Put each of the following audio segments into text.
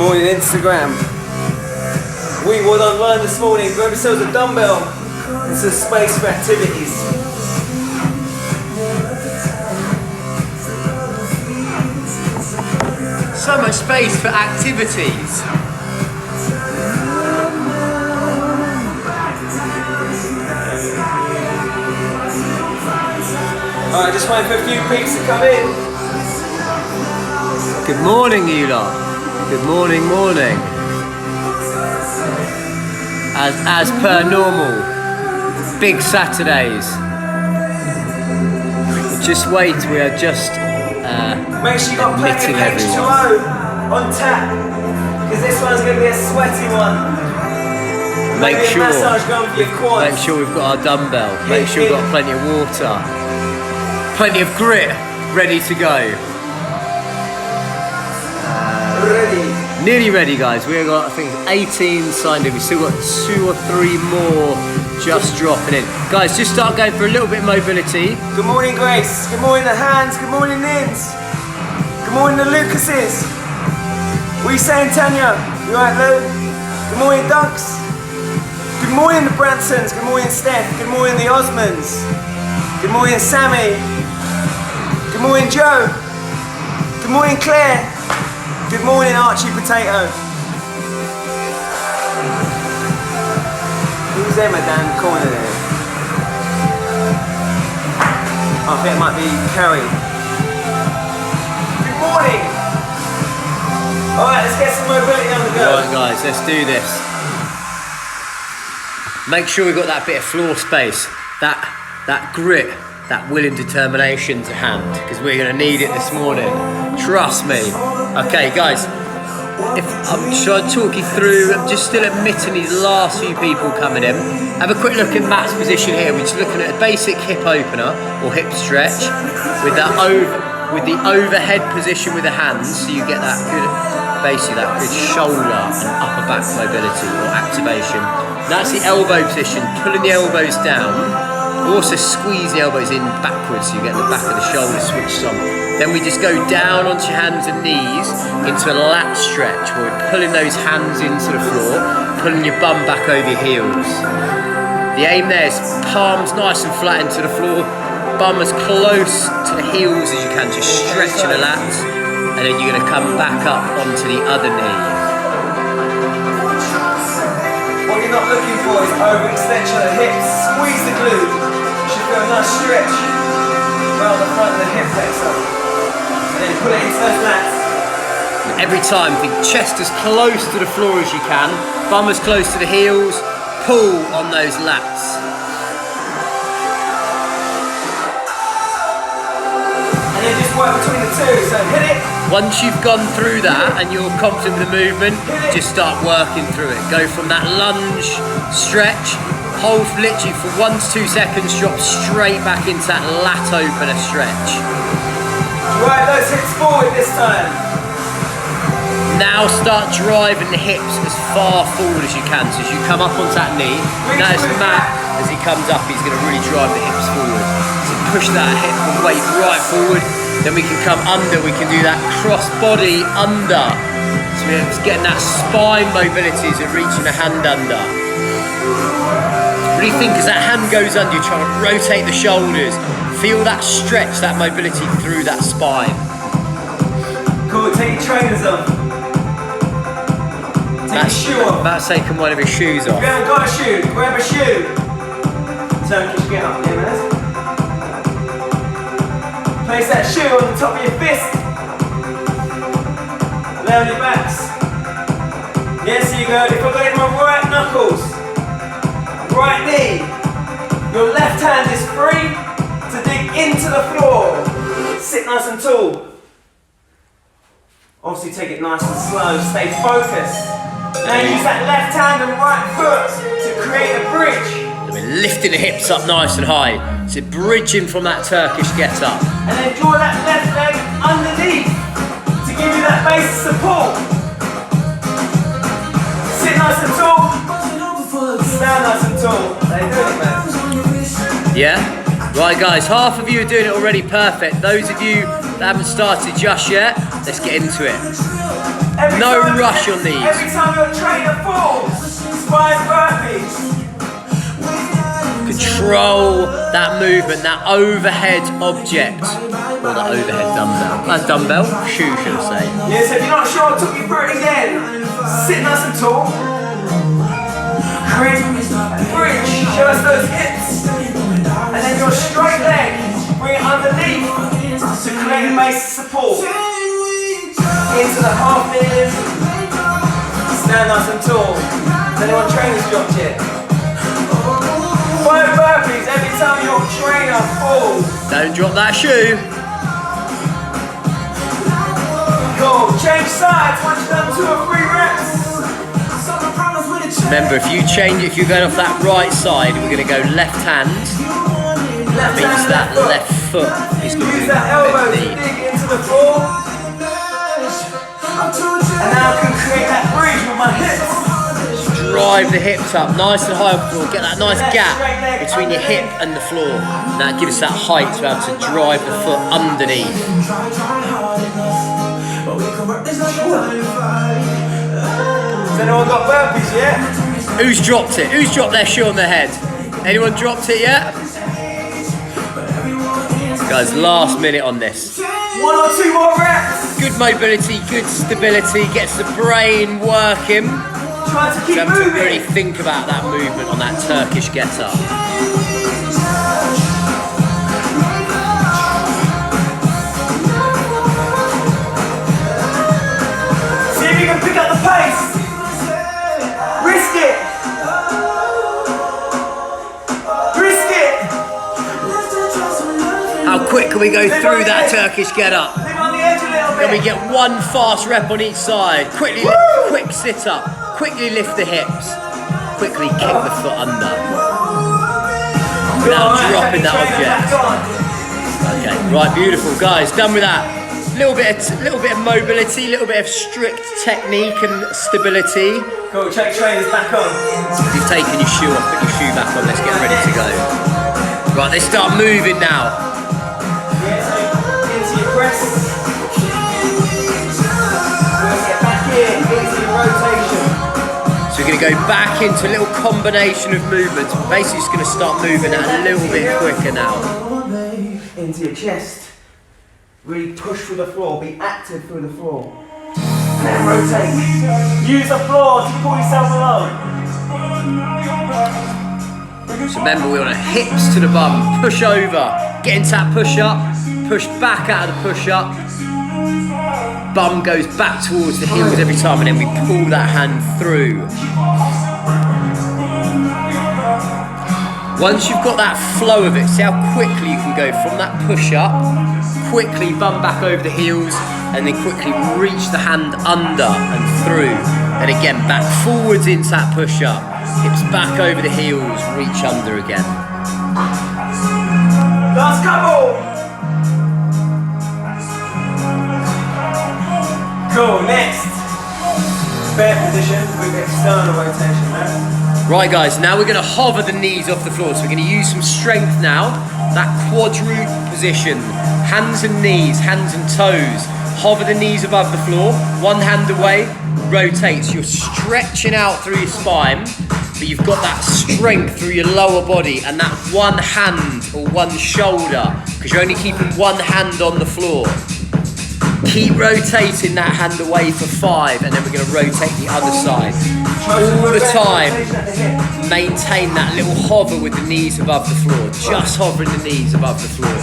Morning Instagram. WeWOD online this morning. Grab yourselves a dumbbell and some space for activities. So much space for activities. Alright, just waiting for a few peeps to come in. Good morning, you lot. Good morning, morning. As per normal, big Saturdays. Just wait, we are just make sure you got plenty of H2O on tap, because this one's going to be a sweaty one. Make sure we've got our dumbbell. Make sure we've got plenty of water, plenty of grit, ready to go. Nearly ready, guys. We've got, I think, 18 signed in. We've still got 2 or 3 more just dropping in. Guys, just start going for a little bit of mobility. Good morning, Grace. Good morning, the hands. Good morning, Nins. Good morning, the Lucases. What are you saying, Tanya? You alright, Lou? Good morning, Ducks. Good morning, the Bransons. Good morning, Steph. Good morning, the Osmonds. Good morning, Sammy. Good morning, Joe. Good morning, Claire. Good morning, Archie Potato. Who's there, my damn corner there? I think it might be Carrie. Good morning. Alright, let's get some mobility on the go. Alright, guys, let's do this. Make sure we've got that bit of floor space, that grit, that will and determination to hand, because we're going to need it this morning. Trust me. Okay, guys, should I talk you through? I'm just still admitting these last few people coming in. Have a quick look at Matt's position here. We're just looking at a basic hip opener or hip stretch with the overhead position with the hands, so you get that good, basically that good shoulder and upper back mobility or activation. That's the elbow position, pulling the elbows down. Also squeeze the elbows in backwards so you get the back of the shoulder switched on. Then we just go down onto your hands and knees into a lat stretch where we're pulling those hands into the floor, pulling your bum back over your heels. The aim there is palms nice and flat into the floor, bum as close to the heels as you can, just stretching the lats, and then you're going to come back up onto the other knee. What you're not looking for is overextension of the hips. Squeeze the glute. Should feel a nice stretch around the front of the hip flexor. And then put it into those lats. Every time, think chest as close to the floor as you can, bum as close to the heels, pull on those lats. And then just work between the two, so hit it. Once you've gone through that and you're confident with the movement, just start working through it. Go from that lunge, stretch, hold literally for 1 to 2 seconds, drop straight back into that lat opener stretch. Right, those hips forward this time. Now start driving the hips as far forward as you can. So as you come up onto that knee, notice Matt, as he comes up, he's going to really drive the hips forward. So push that hip and weight right forward. Then we can come under, we can do that cross body under. So we're getting that spine mobility as we're reaching the hand under. Really think as that hand goes under, you're trying to rotate the shoulders. Feel that stretch, that mobility through that spine. Cool, take your trainers off. Take your shoe off. Matt's taking one of his shoes off. If you haven't got a shoe, grab a shoe. Turkish get up, yeah, man. Place that shoe on the top of your fist. Lay on your backs. Yes, you go. If I got it in my right knuckles, right knee, your left hand is free to dig into the floor. Sit nice and tall. Obviously take it nice and slow. Stay focused. Now use that left hand and right foot to create a bridge. We're lifting the hips up nice and high. So bridging from that Turkish get up. And then draw that left leg underneath to give you that base support. Sit nice and tall. Stand nice and tall. They're doing it, man. Yeah? Right, guys, half of you are doing it already perfect. Those of you that haven't started just yet, let's get into it. No rush on these. Every time your trainer falls, 5 burpees. Control that movement, that overhead object. Or the overhead dumbbell. That's dumbbell, shoe should I say. Yeah, so if you're not sure, I'll talk you through it again. Sit nice and tall. Bridge, show us those hips. And then your straight leg, bring it underneath to create a base of support. Into the half knees. Stand nice and tall. Has anyone trainer's dropped yet? 5 burpees every time your trainer falls. Don't drop that shoe. Cool. Change sides once you've done 2 or 3 reps. Remember, if you change, if you're going off that right side, we're going to go left hand. That means that left foot is going to Use be that elbow to knee. dig into the floor. And now I can create that bridge with my hips. Drive the hips up nice and high on the floor. Get that nice gap between your hip and the floor. And that gives us that height to be able to drive the foot underneath. Has anyone got burpees yet? Who's dropped it? Who's dropped their shoe on their head? Anyone dropped it yet? Guys, last minute on this. 1 or 2 more reps. Good mobility, good stability, gets the brain working. Try to keep You have to moving. really think about that movement on that Turkish get-up. See if you can pick up the pace. Risk it. Risk it. How quick can we go through that Turkish get-up? Live on the edge a little bit. Then we get 1 fast rep on each side. Quickly, quick sit-up. Quickly lift the hips. Quickly kick the foot under. Without dropping that object. Okay, right, beautiful, guys. Done with that. Little bit of mobility, little bit of strict technique and stability. Cool, check trainers back on. If you've taken your shoe off, put your shoe back on. Let's get ready to go. Right, let's start moving now. Yeah, so into your press. Get back in, into your rotation. So we're going to go back into a little combination of movements. We're basically just going to start moving that a little bit quicker now. Into your chest. Really push through the floor, be active through the floor. And then rotate. Use the floor to pull yourself along. So remember, we want hips to the bum, push over, get into that push up, push back out of the push up. Bum goes back towards the heels every time, and then we pull that hand through. Once you've got that flow of it, see how quickly you can go from that push up, quickly bum back over the heels, and then quickly reach the hand under and through. And again, back forwards into that push up, hips back over the heels, reach under again. Last couple. Cool, next. Spare position with external rotation, man. Right guys, now we're going to hover the knees off the floor. So we're going to use some strength now. That quadruped position, hands and knees, hands and toes. Hover the knees above the floor, 1 hand away, rotates. You're stretching out through your spine, but you've got that strength through your lower body and that 1 hand or 1 shoulder, because you're only keeping 1 hand on the floor. Keep rotating that hand away for 5, and then we're going to rotate the other side. All the time, maintain that little hover with the knees above the floor. Just hovering the knees above the floor.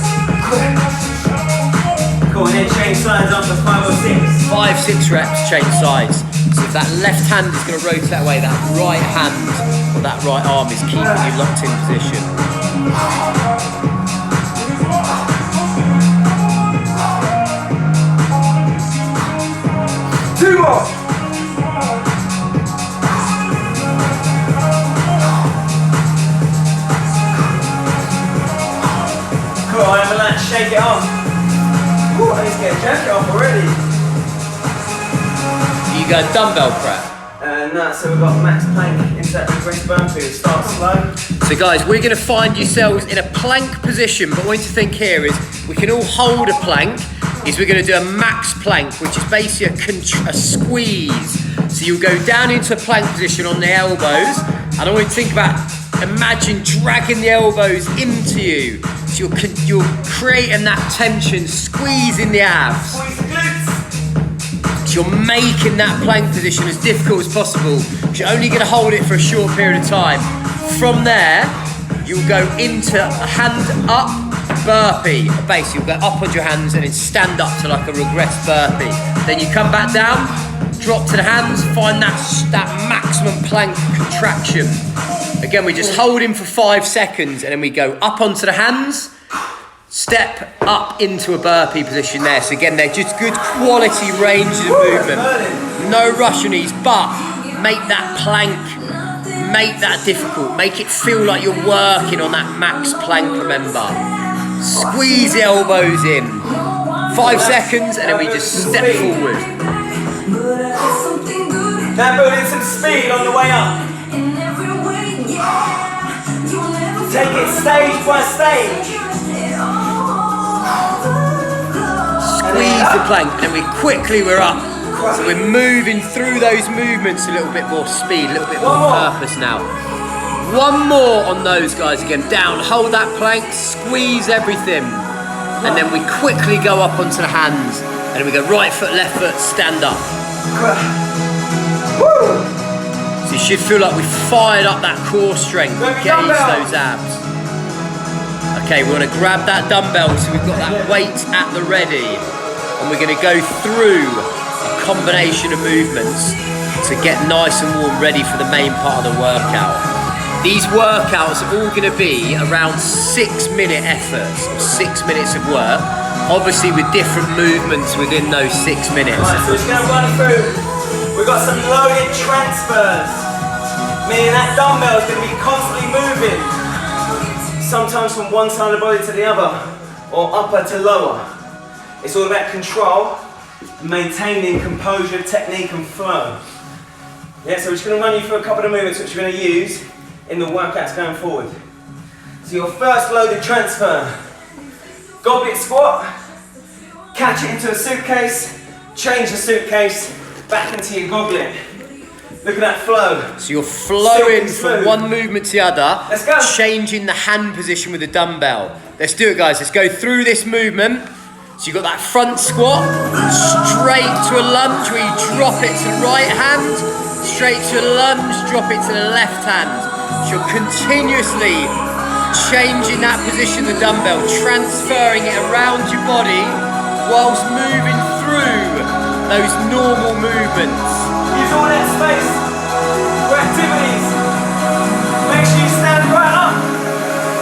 Cool, and then change sides after 5 or 6. 5, 6 reps, change sides. So if that left hand is going to rotate that way, that right hand or that right arm is keeping you locked in position. Two more. Cool, I'm gonna shake it off. Ooh, I need to get a jacket off already. You go dumbbell prep. So we've got max plank into that regress burpee. Start slow. So guys, we're going to find yourselves in a plank position, but what you need to think here is we can all hold a plank. We're going to do a max plank, which is basically a squeeze. So you'll go down into a plank position on the elbows, and I want you to think about, imagine dragging the elbows into you. So you're creating that tension, squeezing the abs. Squeeze the glutes. So you're making that plank position as difficult as possible. You're only going to hold it for a short period of time. From there, you'll go into a hand up burpee. Basically, you'll go up on your hands and then stand up to like a regress burpee. Then you come back down, drop to the hands, find that maximum plank contraction. Again, we just hold him for 5 seconds and then we go up onto the hands, step up into a burpee position there. So again, they're just good quality ranges of movement. No rush on these, but make that plank, make that difficult. Make it feel like you're working on that max plank, remember. Squeeze the elbows in. 5 seconds and then we just step forward. Now build in some speed on the way up. Take it stage by stage. Squeeze the plank and then we're up. So we're moving through those movements a little bit more speed, a little bit more purpose now. One more on those guys again. Down, hold that plank, squeeze everything. And then we quickly go up onto the hands. And then we go right foot, left foot, stand up. So you should feel like we fired up that core strength, engaged those abs. Okay, we want to grab that dumbbell so we've got that weight at the ready. And we're going to go through a combination of movements to get nice and warm, ready for the main part of the workout. These workouts are all going to be around 6-minute efforts, 6 minutes of work, obviously with different movements within those 6 minutes. Right, so we're just going to run through. We've got some loaded transfers, meaning that dumbbell is going to be constantly moving, sometimes from one side of the body to the other, or upper to lower. It's all about control, maintaining composure, technique and flow. Yeah, so we're just going to run you through a couple of movements which we're going to use in the workouts going forward. So your first loaded transfer, goblet squat, catch it into a suitcase, change the suitcase, back into your goblet. Look at that flow. So you're flowing from one movement to the other, Let's go. changing the hand position with the dumbbell. Let's do it guys, let's go through this movement. So you've got that front squat, straight to a lunge where you drop it to the right hand, straight to a lunge, drop it to the left hand. So you're continuously changing that position of the dumbbell, transferring it around your body whilst moving through those normal movements. Use all that space for activities. Make sure you stand right up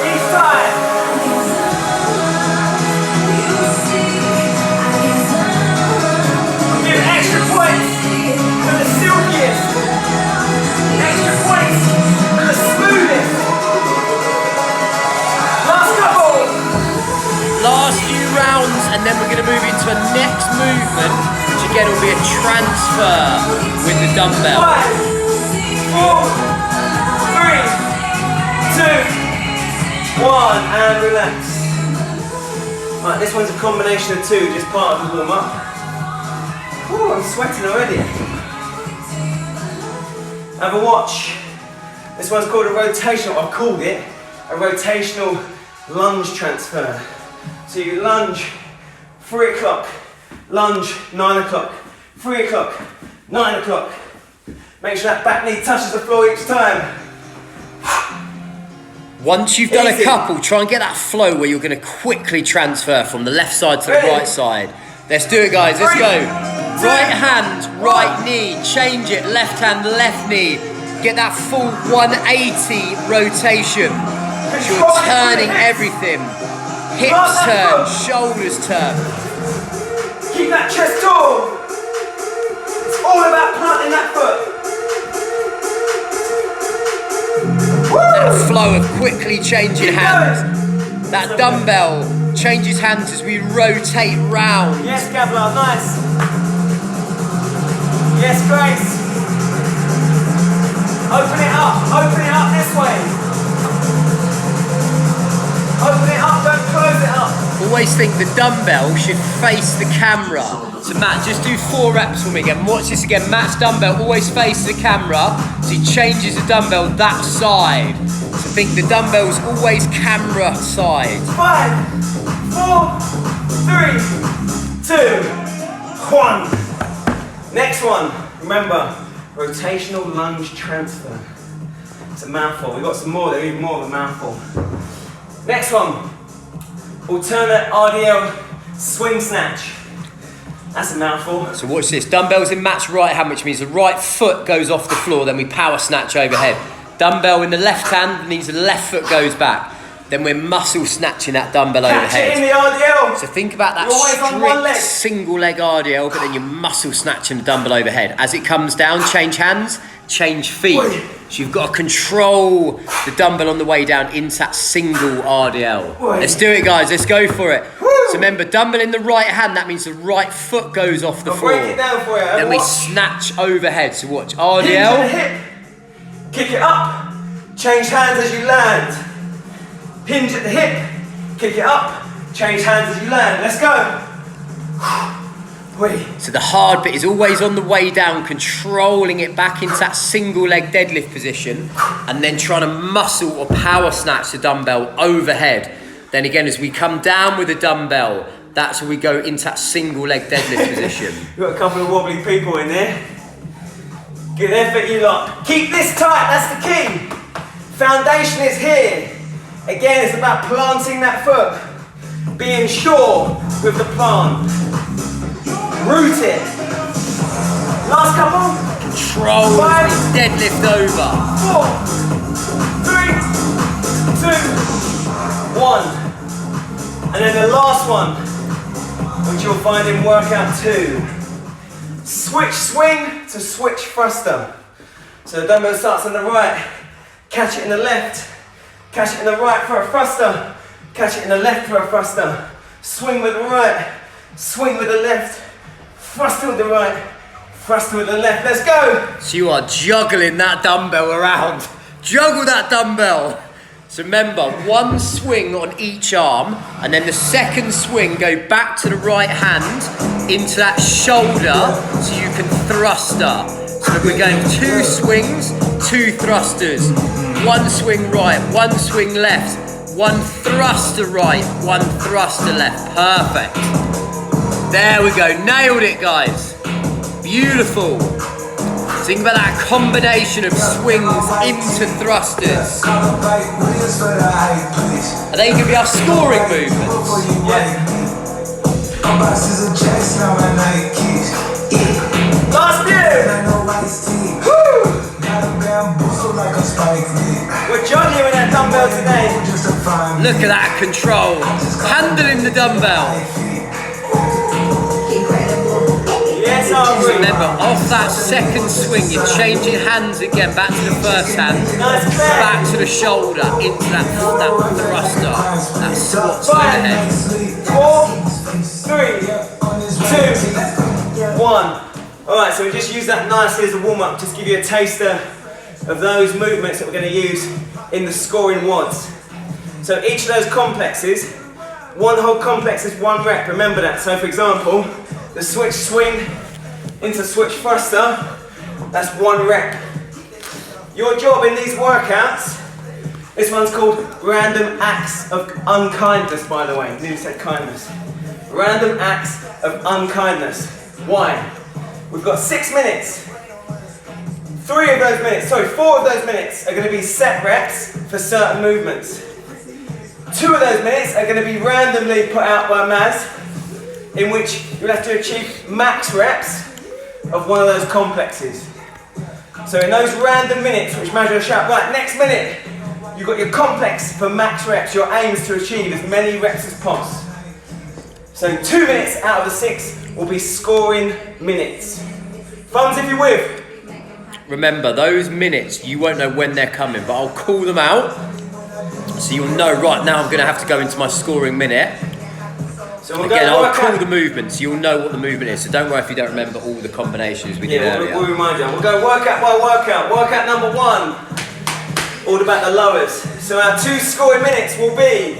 each time. Give extra points for the silkiest. Extra points for the smoothest. Last couple. Last few rounds and then we're going to move into a next movement, which again will be a transfer with the dumbbell. 5, 4, 3, 2, 1 and relax. Right, this one's a combination of two, just part of the warm up. Ooh, I'm sweating already. Have a watch. This one's called a rotational, I've called it a rotational lunge transfer. So you lunge 3 o'clock, lunge 9 o'clock, 3 o'clock, 9 o'clock. Make sure that back knee touches the floor each time. Once you've done Easy. a couple, try and get that flow where you're going to quickly transfer from the left side to the Ready? right side. Let's do it guys, let's 3, go. 2, Right hand, right knee, change it, left hand, left knee. Get that full 180 rotation. So you're turning everything. Hips turn, shoulders turn. Keep that chest tall. It's all about planting that foot. That flow of quickly changing hands. That dumbbell changes hands as we rotate round. Yes, Gabla, nice. Yes, Grace. Open it up this way. Open it up, don't close it up. Always think the dumbbell should face the camera. So Matt, just do 4 reps for me again. Watch this again. Matt's dumbbell always faces the camera, so he changes the dumbbell that side. So think the dumbbell's always camera side. 5, 4, 3, 2, 1. Next one, remember, rotational lunge transfer. It's a mouthful. We've got some more, they're even more of a mouthful. Next one, alternate RDL swing snatch. That's a mouthful. So watch this. Dumbbells in Matt's right hand, which means the right foot goes off the floor, then we power snatch overhead. Dumbbell in the left hand means the left foot goes back. Then we're muscle snatching that dumbbell overhead. Catch it in the RDL. So think about that strict single leg RDL, but then you're muscle snatching the dumbbell overhead. As it comes down, change hands, change feet. So you've got to control the dumbbell on the way down into that single RDL. Let's do it, guys. Let's go for it. So remember, dumbbell in the right hand, that means the right foot goes off the floor. Break it down for you. Then we snatch overhead. So watch, Hinge at the RDL. hip. Kick it up. Change hands as you land. Hinge at the hip. Kick it up. Change hands as you land. Let's go. So the hard bit is always on the way down, controlling it back into that single leg deadlift position, and then trying to muscle or power snatch the dumbbell overhead. Then again, as we come down with the dumbbell, that's where we go into that single leg deadlift position. We've got a couple of wobbly people in there. Good effort, you lot. Keep this tight, that's the key. Foundation is here. Again, it's about planting that foot. Being sure with the plant. Root it. Last couple. Control 5, deadlift over. 4, 3, 2, 1. And then the last one, which you'll find in workout 2. Switch swing to switch thruster. So the dumbbell starts on the right, catch it in the left, catch it in the right for a thruster, catch it in the left for a thruster. Swing with the right, swing with the left, thruster with the right, thruster with the left. Let's go! So you are juggling that dumbbell around. Juggle that dumbbell. So remember, one swing on each arm, and then the second swing go back to the right hand into that shoulder so you can thruster. So we're going 2 swings, 2 thrusters. 1 swing right, 1 swing left, 1 thruster right, 1 thruster left. Perfect. There we go, nailed it, guys. Beautiful. Think about that combination of swings into thrusters. Are they going to be our scoring movements? Yeah. Last few. Woo. We're juggling with that dumbbell today. Look at that control. Handling the dumbbell. Yes, Aubrey. Remember, off that second swing, you're changing hands again, back to the first hand, back to the shoulder, into that thruster, that squat to overhead. 4, 3, 2, 1. Alright, so we just use that nicely as a warm-up, just give you a taster of those movements that we're going to use in the scoring WODs. So each of those complexes, one whole complex is 1 rep, remember that. So for example, the switch swing into switch thruster, that's 1 rep. Your job in these workouts, this one's called random acts of unkindness, by the way. Nearly said kindness. Random acts of unkindness. Why? We've got 6 minutes. 4 of those minutes are going to be set reps for certain movements. 2 of those minutes are going to be randomly put out by Maz, in which you'll have to achieve max reps of one of those complexes. So in those random minutes, which Maz will shout, right, next minute, you've got your complex for max reps. Your aim is to achieve as many reps as possible. So 2 minutes out of the 6 will be scoring minutes. Thumbs if you're with. Remember, those minutes, you won't know when they're coming, but I'll call them out, so you'll know, right now I'm going to have to go into my scoring minute. So we're Again, going to I'll work call out the movement so you'll know what the movement is. So don't worry if you don't remember all the combinations we did earlier. we'll remind you. We're going workout by workout. Workout number 1, all about the lowers. So our 2 scoring minutes will be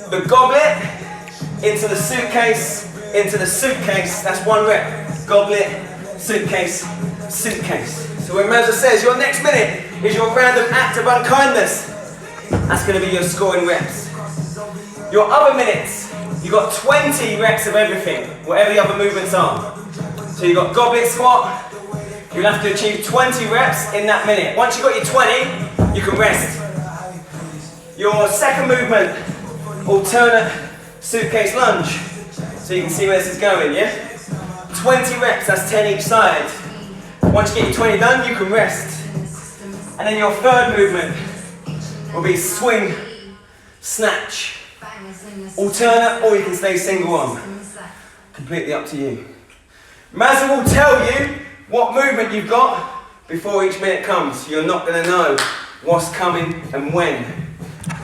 the goblet into the suitcase, that's 1 rep. Goblet, suitcase, suitcase. So when Mazza says your next minute is your random act of unkindness, that's going to be your scoring reps. Your other minutes, you've got 20 reps of everything, whatever the other movements are. So you've got goblet squat, you'll have to achieve 20 reps in that minute. Once you've got your 20, you can rest. Your second movement, alternate suitcase lunge. So you can see where this is going, yeah? 20 reps, that's 10 each side. Once you get your 20 done, you can rest. And then your third movement will be swing, snatch. Alternate, or you can stay single arm. Completely up to you. Mazza will tell you what movement you've got before each minute comes. You're not going to know what's coming and when.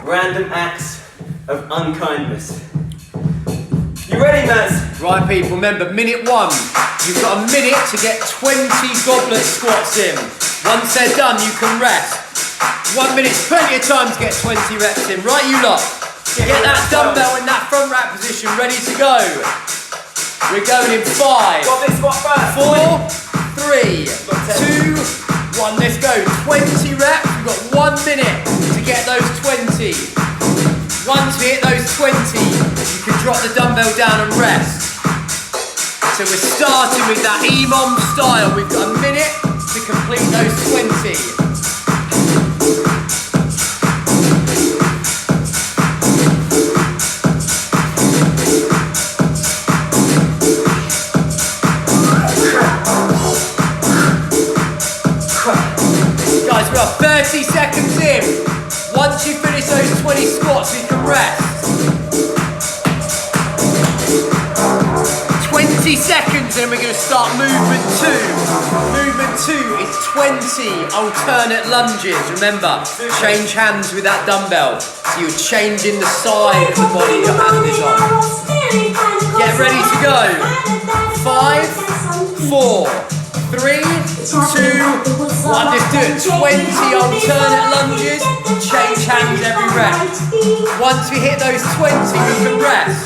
Random acts of unkindness. You ready, Maz? Right, people, remember, minute 1, you've got a minute to get 20 goblet squats in. Once they're done, you can rest. 1 minute's plenty of time to get 20 reps in. Right, you lot? Get that dumbbell in that front rack position, ready to go. We're going in 5, Goblet squat first. 4, 3, 2, 1, let's go. 20 reps, we've got 1 minute to get those 20. Once we hit those 20, you can drop the dumbbell down and rest. So we're starting with that EMOM style. We've got a minute to complete those 20. Guys, we're up 30 seconds in. Once you finish those 20 squats, you can rest. 20 seconds and we're going to start movement 2. Movement 2 is 20 alternate lunges. Remember, change hands with that dumbbell. So you're changing the side of the body your hand is on. Get ready to go. 5, 4, 3, 2, 1. Let's do it. 20 alternate lunges. Change hands every rep. Once we hit those 20, we can rest.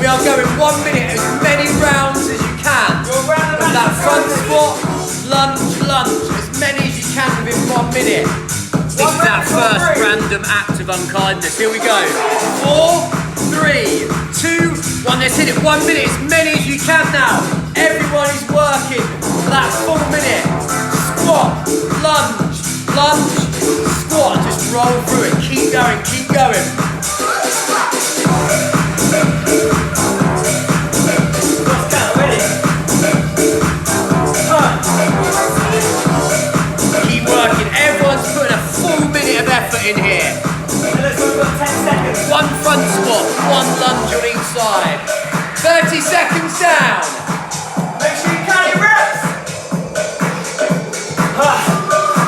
We are going 1 minute, as many rounds as you can. With that front squat, lunge, as many as you can within 1 minute. This is that first random act of unkindness. Here we go. 4, 3, 2, 1. Let's hit it 1 minute, as many as you can now. Everyone is working for that full minute. Squat, lunge, squat. Just roll through it. Keep going, keep going. Keep working. Everyone's putting a full minute of effort in here. Let's go, we've got 10 seconds. 1 front squat, 1 lunge on each side. 30 seconds down. Make sure you count your reps.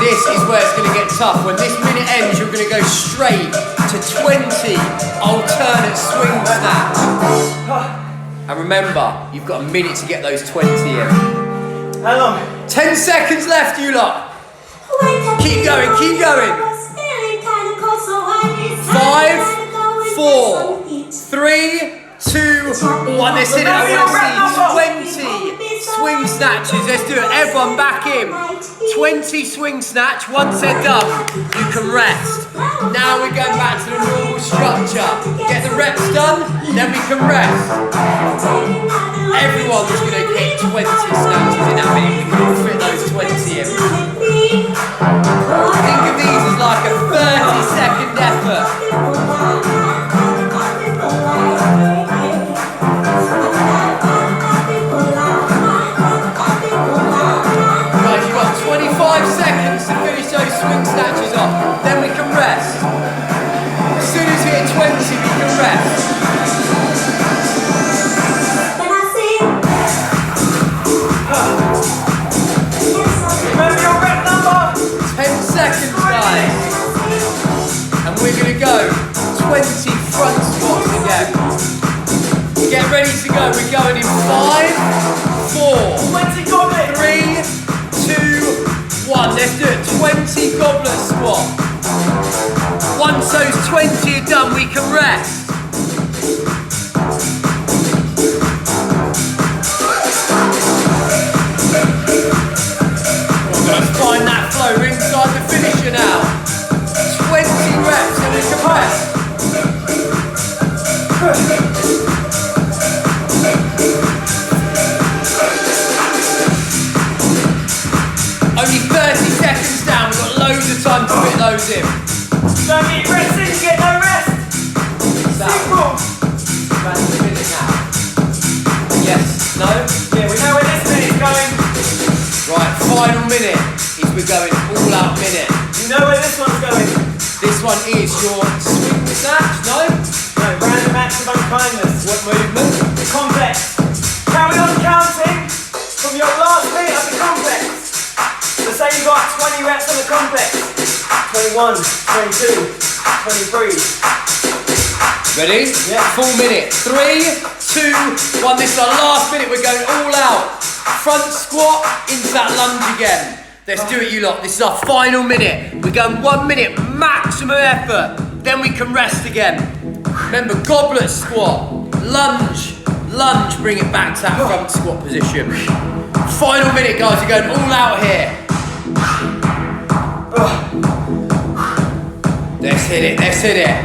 This is where it's going to get tough. When this minute ends, you're going to go straight to 20 alternate swing snatch. And remember, you've got a minute to get those 20 in. How long? 10 seconds left, you lot. Keep going, keep going. 5, 4, 3, 2, 1. Let's hit it. I want to see 20 swing snatches. Let's do it. Everyone back in. 20 swing snatch. Once they're done, you can rest. Now we're going back to the normal structure. Get the reps done, then we can rest. Everyone's going to hit 20 snatches in that minute. We can all fit those 20 in. Think of these as like a 30-second effort. Right, you've got 25 seconds to finish those swing snatches off. Then we can rest. As soon as we hit 20, we can rest. Remember your rep number? 10 seconds, guys. And we're going to go 20 front squats again. Get ready to go. We're going in 5, 4, 20 goblet. 3, 2, 1. Let's do it. 20 goblet squat. Once those 20 are done, we can rest. Let's find that flow. We're inside the finisher now. 20 reps and we can rest. Only 30 seconds down. We've got loads of time to fit those in. Don't get rested, you get no rest. Simple. That's the minute now. Yes, no? Yeah, we know where this minute's going. Right, final minute is we're going all out minute. You know where this one's going. This one is your swing snatch, no? No, random acts of unkindness. What movement? The complex. Carry on counting from your last minute of the complex. So say you got 20 reps on the complex. 21, 22, 23. Ready? Yeah. Full minute. 3, 2, 1. This is our last minute. We're going all out. Front squat into that lunge again. Let's do it, you lot. This is our final minute. We're going 1 minute, maximum effort. Then we can rest again. Remember, goblet squat, lunge, lunge. Bring it back to that front squat position. Final minute, guys. We're going all out here. Let's hit it. Let's hit it.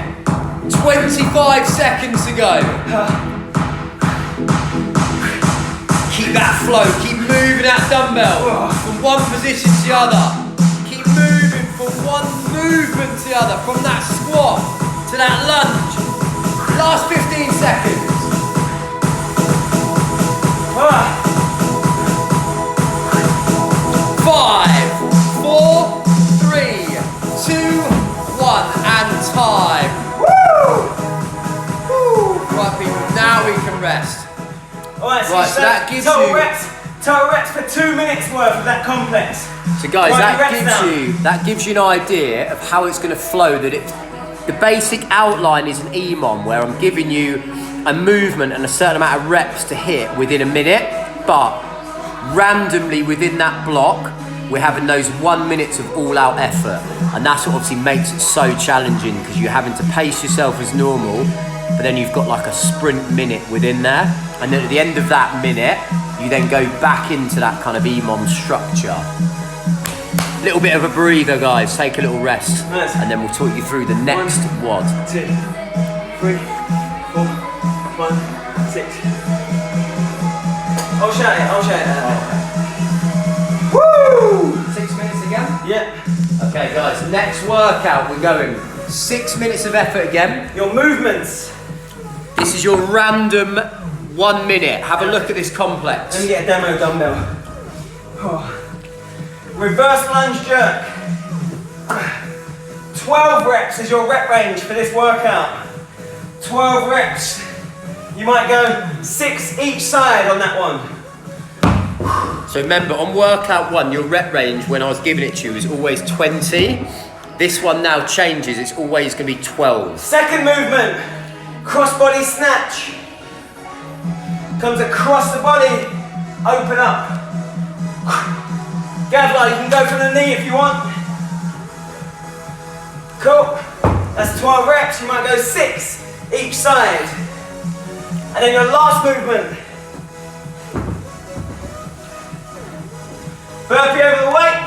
25 seconds to go. Keep that flow, keep moving that dumbbell from one position to the other. Keep moving from one movement to the other, from that squat to that lunge. Last 15 seconds. 5, 4, 3, 2, 1, and time. Right, people, now we can rest. Alright, so, Right, so that gives total you reps for 2 minutes worth of that complex. So guys, Right, that gives you an idea of how it's going to flow. The basic outline is an EMOM where I'm giving you a movement and a certain amount of reps to hit within a minute, but randomly within that block we're having those 1 minute of all-out effort, and that's what obviously makes it so challenging, because you're having to pace yourself as normal, but then you've got like a sprint minute within there, and then at the end of that minute you then go back into that kind of EMOM structure. Little bit of a breather, guys. Take a little rest, Nice. and then we'll talk you through the next WOD. 2, 3, 4, 5, 6. I'll shout it. Woo! 6 minutes again? Yeah. Okay, guys, next workout we're going 6 minutes of effort again. Your movements. This is your random 1 minute. Have a look at this complex. Let me get a demo dumbbell. Oh. Reverse lunge jerk. 12 reps is your rep range for this workout. 12 reps. You might go 6 each side on that one. So remember, on workout 1, your rep range when I was giving it to you was always 20. This one now changes, it's always going to be 12. Second movement, cross body snatch. Comes across the body, open up. Gavlar, you can go from the knee if you want. Cool, that's 12 reps, you might go 6 each side. And then your last movement. Burpee over the weight.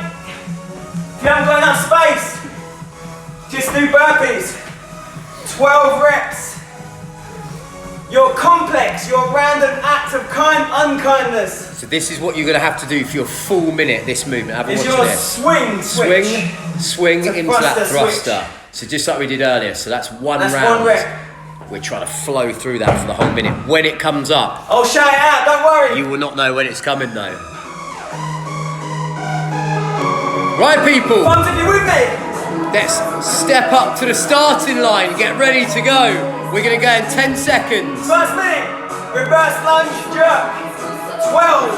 If you haven't got enough space, just do burpees. 12 reps. your complex, your random act of unkindness. So this is what you're going to have to do for your full minute, this movement. Have a watch your this. Swing into that thruster. So just like we did earlier, so that's one round. We're trying to flow through that for the whole minute. When it comes up, I'll shout it out, don't worry. You will not know when it's coming though. Right people, Thumbs if you're with me. let's step up to the starting line, get ready to go. We're going to go in 10 seconds. First minute, reverse lunge jerk. 12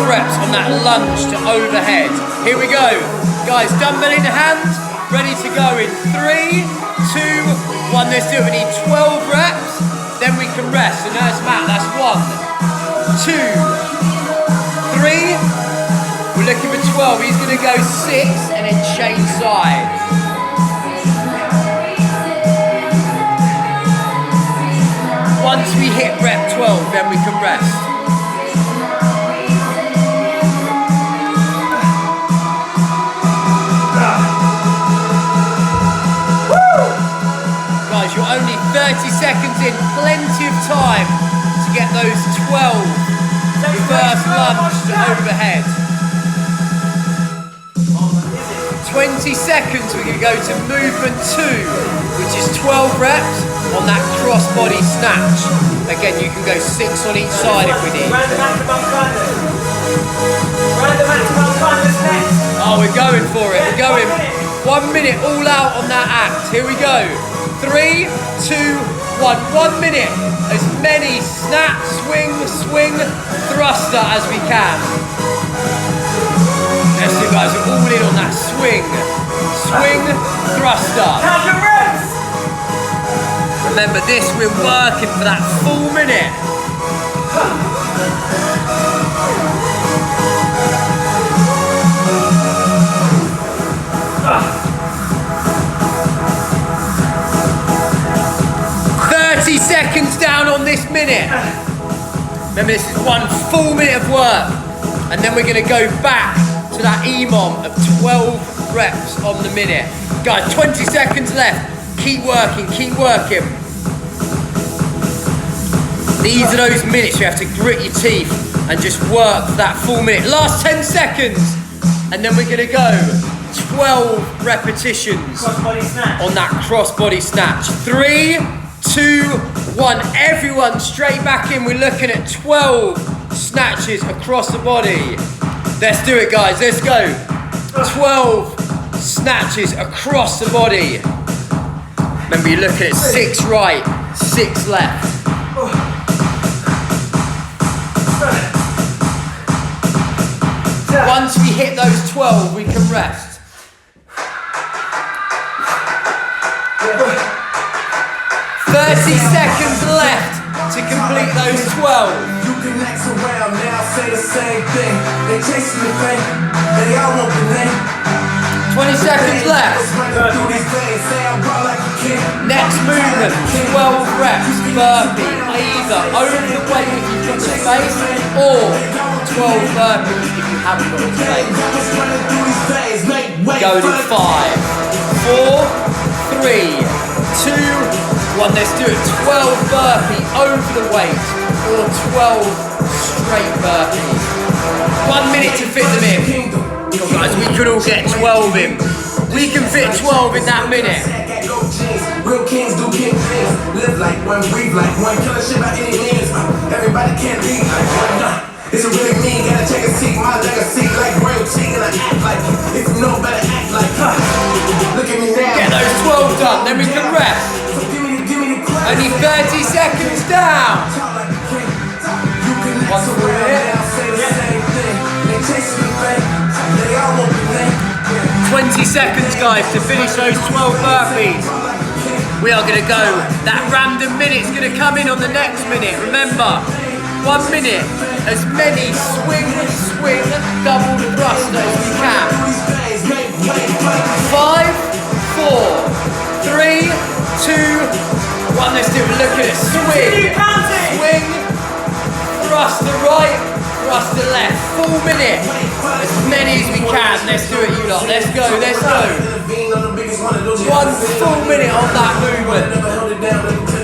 reps on that lunge to overhead. Here we go. Guys, dumbbell in the hand, ready to go in 3, 2, 1. Let's do it. We need 12 reps, then we can rest. So nurse Matt, that's 1, 2, 3. We're looking for 12. He's going to go 6 and then chain side. Once we hit rep 12, then we can rest. Guys, you're only 30 seconds in, plenty of time to get those 12 reverse lunge to overhead. 20 seconds, we're going to go to movement 2, which is 12 reps on that cross body snatch. Again, you can go 6 on each side if we need. Random act of unkindness. Random act of unkindness next. Oh, we're going for it. We're going 1 minute all out on that act. Here we go. 3, 2, 1. 1 minute. As many snap, swing, thruster as we can. Let's do, guys. We're all in on that swing, thruster. Count your reps. Remember this, we're working for that full minute. Seconds down on this minute. Remember, this is 1 full minute of work, and then we're going to go back to that EMOM of 12 reps on the minute. Guys, 20 seconds left. Keep working, keep working. These are those minutes you have to grit your teeth and just work for that full minute. Last 10 seconds, and then we're going to go 12 repetitions on that cross body snatch. 3, 2, 1. Everyone straight back in. We're looking at 12 snatches across the body. Let's do it, guys. Let's go. 12 snatches across the body. Remember, you're looking at 6 right, 6 left. Once we hit those 12, we can rest. 30 seconds left to complete those 12. You can next around now, say the same thing. They chasing the fame, they all want the name. 20 seconds left. Next movement, 12 reps, burpee, either over the weight if you've got the space, or 12 burpees if you haven't got the space. Going in 5, 4, 3, 2, 1, let's do it. 12 burpee over the weight or 12 straight burpees. 1 minute to fit them in. Oh, guys, we could all get 12 in. We can fit 12 in that minute. Real kings do king things. Live like one, breathe like one. Kill a shit by any means. Everybody can't be like one. It's a really mean. Gotta take a seat. My legacy like royalty. And I act like if you know better, act like look at me now. Get those 12 done, then we can rest. Only 30 seconds down. 20 seconds, guys, to finish those 12 burpees. We are going to go. That random minute's going to come in on the next minute. Remember, 1 minute, as many swing, double thruster as we can. 5, 4, 3, 2, 1, let's do it. Look at it. Swing, thrust to right, thrust to left. Full minute. As many as we can. Let's do it, you lot. Let's go, let's go. 1 full minute on that movement.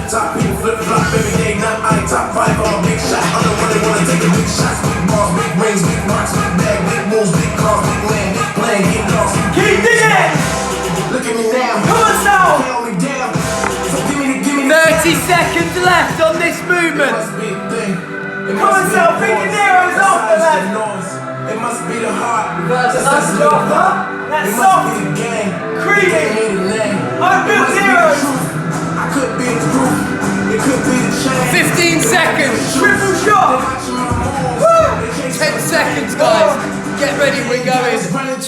flip top, people flip flop every day. Now I top 5 on a big shot. I'm the one that wanna take the big shots. Big balls, big rings, big rocks, big bag, big moves, big cars, big land, big plan, get lost. Keep digging! Look at me now. Come on, Sal! Hold me down. So give me 30 seconds left on this movement. Come on, Sal, bring your Neros after that. It must be the heart. That's soft, huh? That's It must soft. be the game. Creamy. I built Neros. I could be the proof. It could be the change. 15 seconds. Triple shot. 10 seconds, guys. Get ready, we're going 12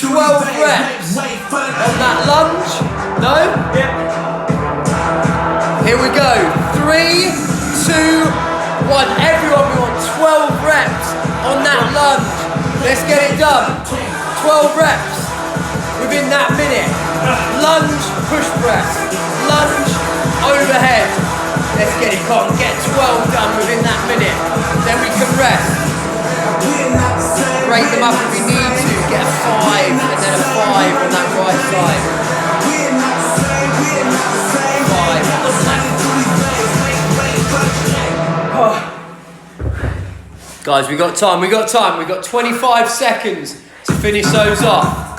reps on that lunge. No? Yep. Here we go. 3, 2, 1. Everyone, we want 12 reps on that lunge. Let's get it done. 12 reps within that minute. Lunge, push press. Lunge, overhead. Let's get it on. Get 12 done within that minute. Then we can rest. Break them up if we need to. Get a 5 and then a 5 on that right side. 5 on the left. Guys, we got time. We got 25 seconds to finish those off.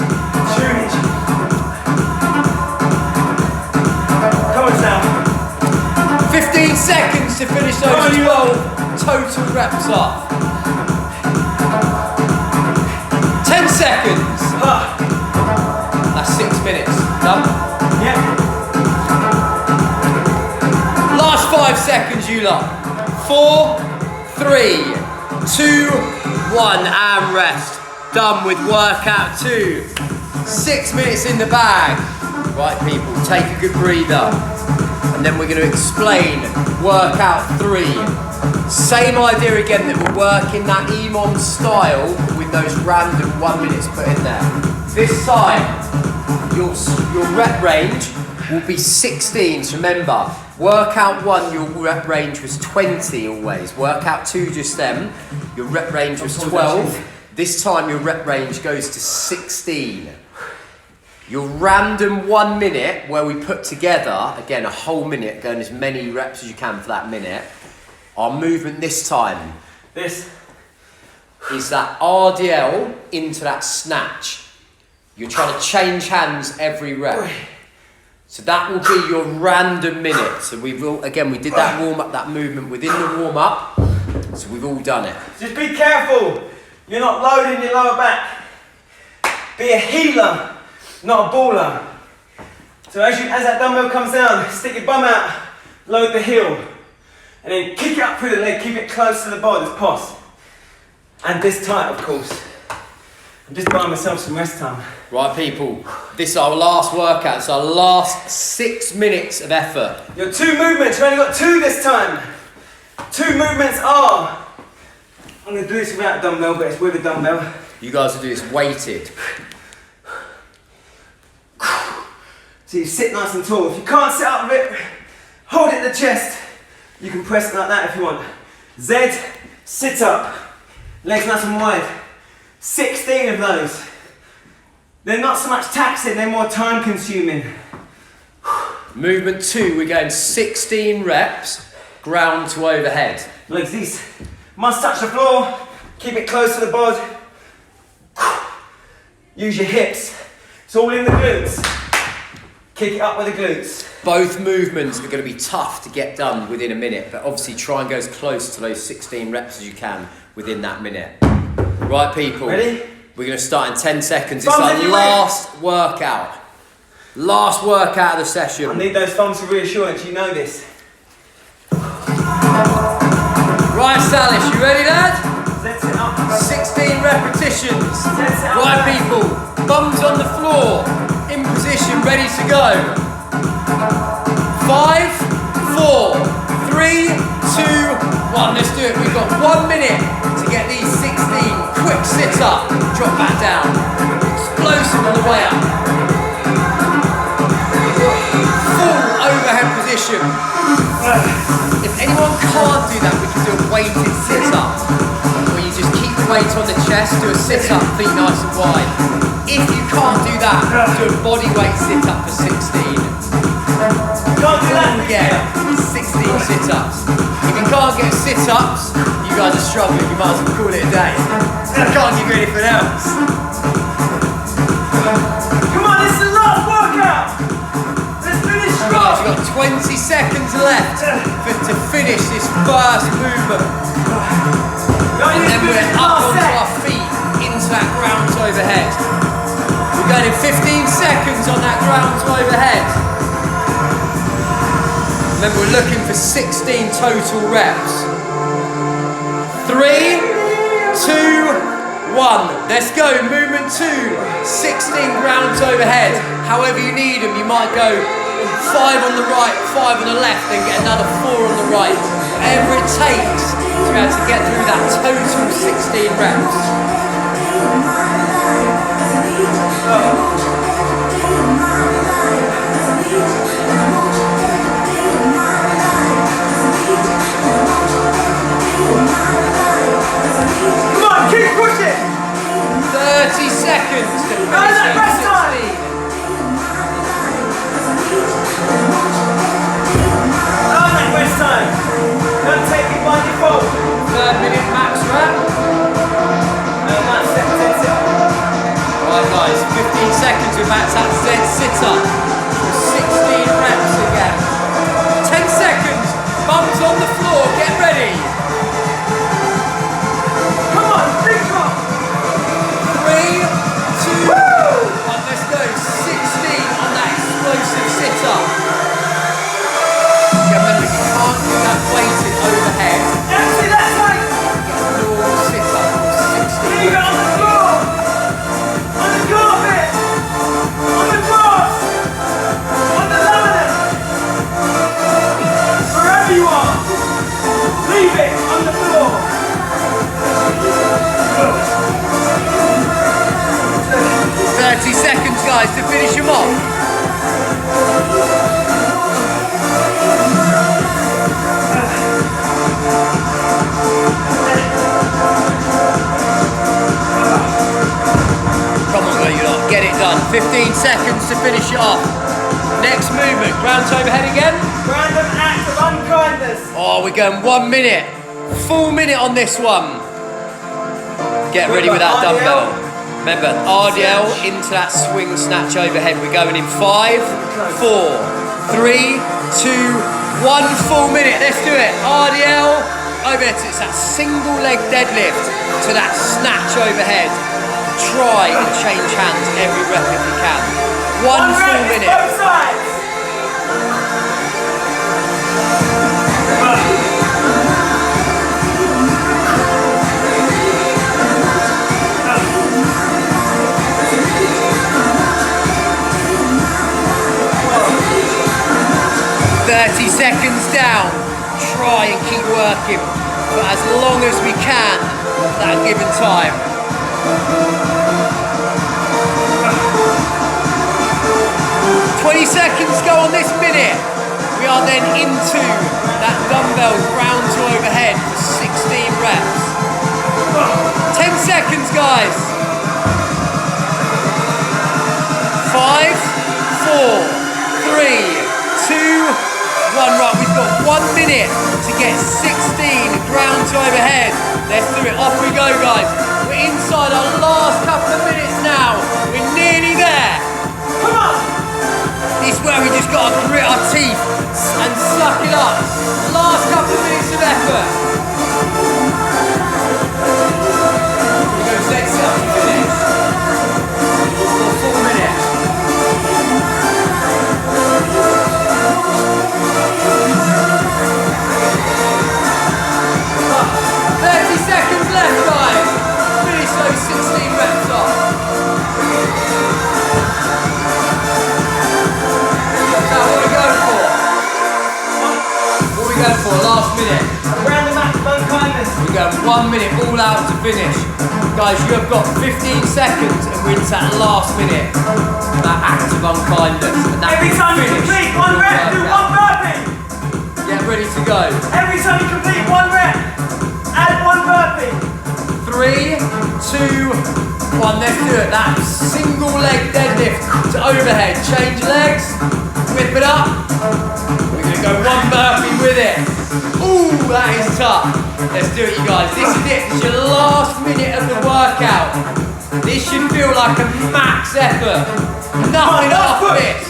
Come on, Sal. 15 seconds to finish those 12 total reps off. 10 seconds. That's 6 minutes. Done? Yep. Last 5 seconds, you lot. 4, 3, 2, 1, and rest. Done with workout 2. 6 minutes in the bag. Right, people, take a good breather. And then we're going to explain workout 3. Same idea again, that we're working that EMOM style with those random 1 minutes put in there. This time, your rep range will be 16. So remember, workout 1, your rep range was 20 always. Workout 2 just then, your rep range was 12. This time your rep range goes to 16. Your random 1 minute, where we put together, again, a whole minute, going as many reps as you can for that minute. Our movement this time This. is that RDL into that snatch. You're trying to change hands every rep. So that will be your random minute. So we did that warm up, that movement within the warm up. So we've all done it. Just be careful. You're not loading your lower back. Be a healer, not a baller. So as that dumbbell comes down, stick your bum out, load the heel, and then kick it up through the leg, keep it close to the bar as possible. And this tight, of course. I'm just buying myself some rest time. Right, people, this is our last workout. It's our last 6 minutes of effort. Your 2 movements, you've only got 2 this time. 2 movements are, I'm going to do this without a dumbbell, but it's with a dumbbell. You guys will do this weighted. So you sit nice and tall. If you can't sit up a bit, hold it to the chest. You can press it like that if you want. Z, sit up. Legs nice and wide. 16 of those. They're not so much taxing, they're more time consuming. Movement 2, we're going 16 reps, ground to overhead. Legs these. Must touch the floor. Keep it close to the bod. Use your hips. It's all in the glutes. Kick it up with the glutes. Both movements are going to be tough to get done within a minute, but obviously try and go as close to those 16 reps as you can within that minute. Right, people. Ready? We're going to start in 10 seconds. It's Thumbs in our your last workout. Last workout of the session. I need those thumbs for reassurance, you know this. Right, Salis, you ready, lad? Let's sit up. 16 repetitions. Let's sit up. Right, people. Thumbs on the floor. In position, ready to go. 5, 4, 3, 2, 1. Let's do it. We've got 1 minute to get these 16. Quick sit up. Drop back down. Explosive on the way up. Full overhead position. If anyone can't do that, we can do a weighted sit up. Where you just keep the weight on the chest, do a sit up, feet nice and wide. If you can't do that, do a body weight sit up for 16. Can't do that Again, 16 sit-ups. If you can't get sit-ups, you guys are struggling. You might as well call it a day. I can't give you anything else. Come on, this is the last workout. Let's finish strong. Guys, you've got 20 seconds left to finish this first movement. And then we're up onto our feet into that ground to overhead. We're going in 15 seconds on that ground to overhead. Remember, we're looking for 16 total reps. 3, 2, 1. Let's go. Movement 2. 16 grounds overhead. However you need them. You might go 5 on the right, 5 on the left, then get another 4 on the right. Whatever it takes to be able to get through that total 16 reps. Come on, keep pushing. 30 seconds to finish that rest time. 16. That rest time. Don't take it by default. 3-minute max rep. That's it. Right guys, 15 seconds with max that Z sit-up. 16 reps again. 10 seconds, bums on the floor, get ready. Come on, big drop. 3, 2, 1, let's go. 16 on that explosive sit-up. Remember, you can't do that weighted overhead. Empty that tank. Normal sit-up for 16 Leave it on the floor. On the carpet. On the grass. On the laminate. Wherever you are. Leave it on the floor. 30 seconds guys to finish them off. Come on, go, you lot, get it done. 15 seconds to finish it off. Next movement, ground to overhead again. Random act of unkindness. Oh, we're going 1 minute. Full minute on this one. Get ready with that dumbbell. Remember, RDL into that swing snatch overhead. We're going in 5, 4, 3, 2, 1 full minute. Let's do it. RDL overhead. It's that single leg deadlift to that snatch overhead. Try and change hands every rep if you can. 1 full minute. Both sides. 30 seconds down. Try and keep working for as long as we can at that given time. 20 seconds go on this minute. We are then into that dumbbell ground to overhead for 16 reps. 10 seconds, guys. 5, 4, 3, 2, 1. Right, we've got 1 minute to get 16 ground to overhead. Let's do it. Off we go, guys. We're inside our last couple of minutes now. We're nearly there. Come on. This is where we just got to grit our teeth and suck it up. Last couple of minutes of effort. We go set up to finish. Full minute. 30 seconds left, guys. Finish those 16 reps off. Now, what are we going for? What are we going for? Last minute. Random act of unkindness. We're going 1 minute, all out to finish. Guys, you have got 15 seconds and we're into that last minute. That act of unkindness. And that Every time you finish complete 1 rep, do 1 burpee. Get ready to go. Every time you complete 1 rep, add 1 burpee. 3, 2, 1. Let's do it. That single leg deadlift to overhead. Change legs. Whip it up. We're going to go 1 burpee with it. Ooh, that is tough. Let's do it, you guys. This is it. It's your last minute of the workout. This should feel like a max effort. Nothing after this.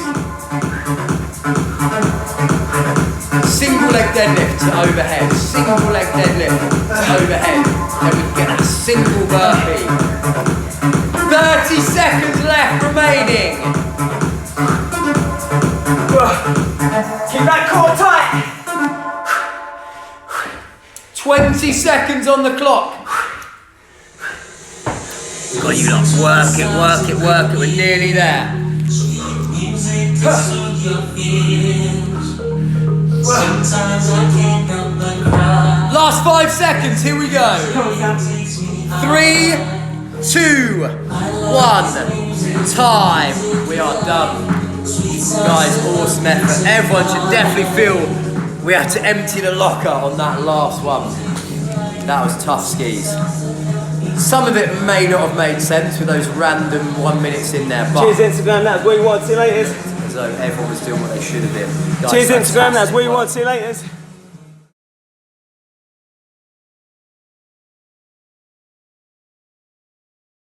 Single leg deadlift to overhead. Single leg deadlift to overhead. Then we get a single burpee. 30 seconds left remaining. Keep that core tight. 20 seconds on the clock. God, you lot, work it, work it, work it. We're nearly there. Last 5 seconds, here we go. 3, 2, 1. Time. We are done. Guys, awesome effort. Everyone should definitely feel we had to empty the locker on that last one. That was tough skis. Some of it may not have made sense with those random 1 minutes in there, but Cheers Instagram, that's WeWOD, see you later. as though everyone was doing what they should have been. Guys, Cheers Instagram, that's fantastic WeWOD, work. see you later.